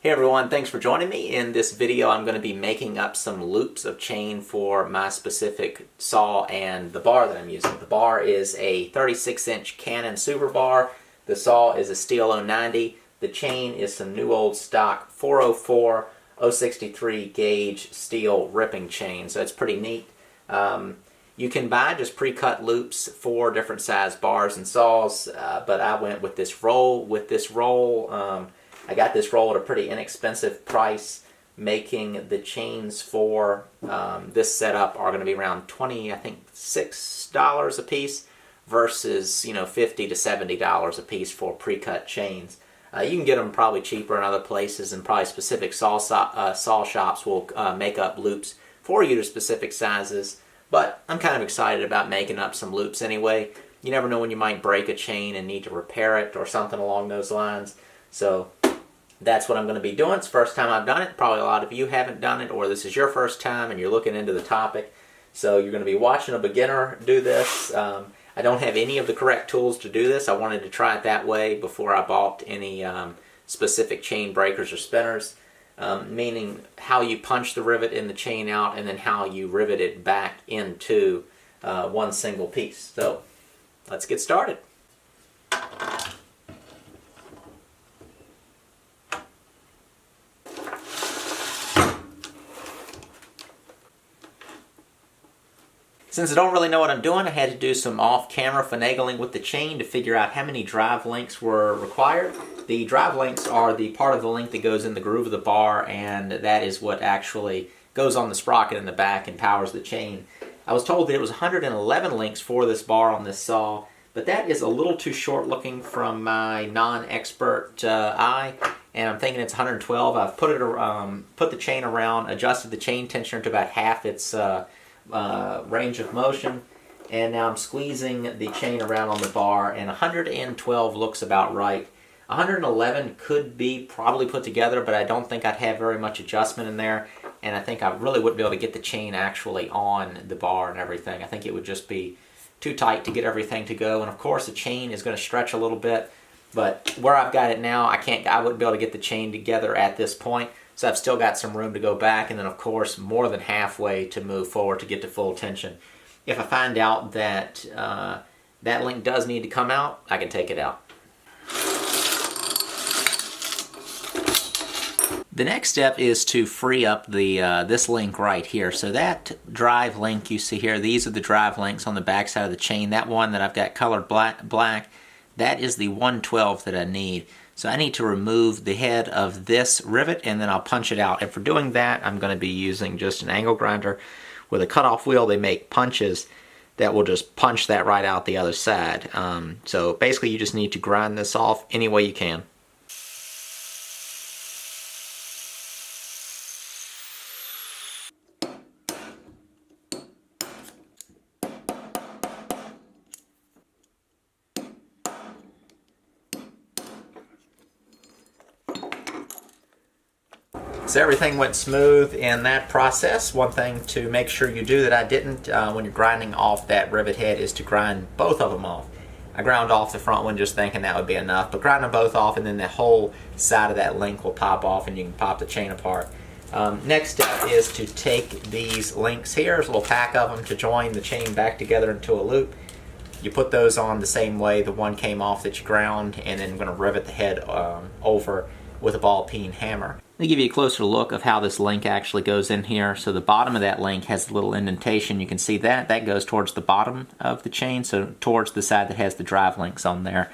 Hey everyone, thanks for joining me. In this video I'm going to be making up some loops of chain for my specific saw and the bar that I'm using. The bar is a 36-inch Canon Super Bar. The saw is a Steel 090. The chain is some new old stock 404 063 gauge steel ripping chain, so it's pretty neat. You can buy just pre-cut loops for different size bars and saws, but I went with this roll. I got this roll at a pretty inexpensive price, making the chains for this setup are going to be around $6 a piece versus $50 to $70 a piece for pre-cut chains. You can get them probably cheaper in other places, and probably specific saw shops will make up loops for you to specific sizes. But I'm kind of excited about making up some loops anyway. You never know when you might break a chain and need to repair it or something along those lines. So that's what I'm going to be doing. It's the first time I've done it. Probably a lot of you haven't done it, or this is your first time and you're looking into the topic. So you're going to be watching a beginner do this. I don't have any of the correct tools to do this. I wanted to try it that way before I bought any specific chain breakers or spinners, meaning how you punch the rivet in the chain out and then how you rivet it back into one single piece. So let's get started. Since I don't really know what I'm doing, I had to do some off-camera finagling with the chain to figure out how many drive links were required. The drive links are the part of the link that goes in the groove of the bar, and that is what actually goes on the sprocket in the back and powers the chain. I was told that it was 111 links for this bar on this saw, but that is a little too short looking from my non-expert eye, and I'm thinking it's 112. I've put the chain around, adjusted the chain tensioner to about half its range of motion, and now I'm squeezing the chain around on the bar, and 112 looks about right. 111 could be probably put together, but I don't think I'd have very much adjustment in there, and I think I really wouldn't be able to get the chain actually on the bar and everything. I think it would just be too tight to get everything to go, and of course the chain is going to stretch a little bit, but where I've got it now, I wouldn't be able to get the chain together at this point. So I've still got some room to go back, and then of course more than halfway to move forward to get to full tension. If I find out that that link does need to come out, I can take it out. The next step is to free up the this link right here. So that drive link you see here, these are the drive links on the back side of the chain. That one that I've got colored black, that is the 112 that I need. So I need to remove the head of this rivet, and then I'll punch it out. And for doing that, I'm going to be using just an angle grinder with a cutoff wheel. They make punches that will just punch that right out the other side. So basically you just need to grind this off any way you can. So everything went smooth in that process. One thing to make sure you do that I didn't when you're grinding off that rivet head is to grind both of them off. I ground off the front one just thinking that would be enough, but grind them both off and then the whole side of that link will pop off and you can pop the chain apart. Next step is to take these links here, there's a little pack of them to join the chain back together into a loop. You put those on the same way the one came off that you ground, and then I'm going to rivet the head over with a ball-peen hammer. Let me give you a closer look of how this link actually goes in here. So the bottom of that link has a little indentation. You can see that. That goes towards the bottom of the chain, so towards the side that has the drive links on there.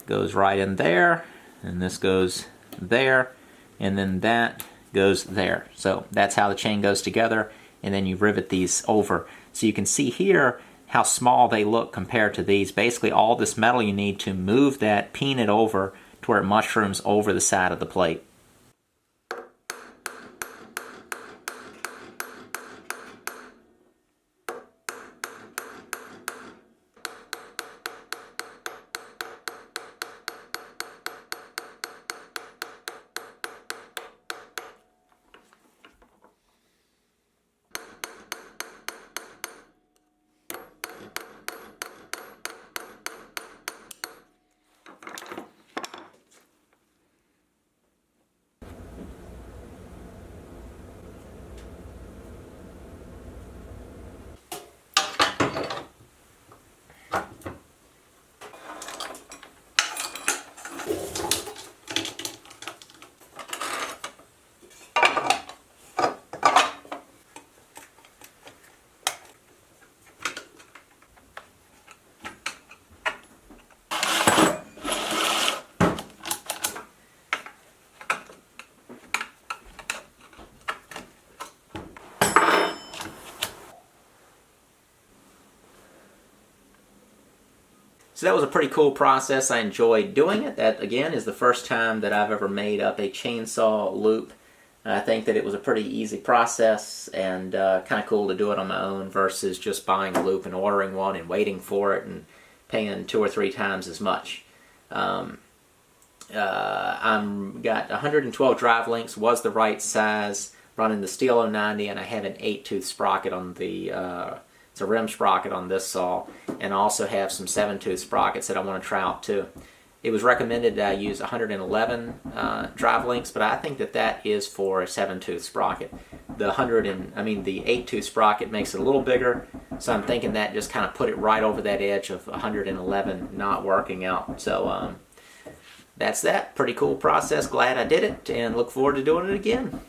Goes right in there, and this goes there, and then that goes there. So that's how the chain goes together, and then you rivet these over. So you can see here how small they look compared to these. Basically all this metal you need to move that, peen it over to where it mushrooms over the side of the plate. So that was a pretty cool process. I enjoyed doing it. That, again, is the first time that I've ever made up a chainsaw loop. I think that it was a pretty easy process and kind of cool to do it on my own versus just buying a loop and ordering one and waiting for it and paying 2 or 3 times as much. I've got 112 drive links, was the right size, running the Steel 090, and I have an 8-tooth sprocket on the it's a rim sprocket on this saw, and I also have some 7-tooth sprockets that I want to try out too. It was recommended that I use 111 drive links, but I think that is for a 7-tooth sprocket. The 8-tooth sprocket makes it a little bigger, so I'm thinking that just kind of put it right over that edge of 111 not working out. So that's that. Pretty cool process. Glad I did it, and look forward to doing it again.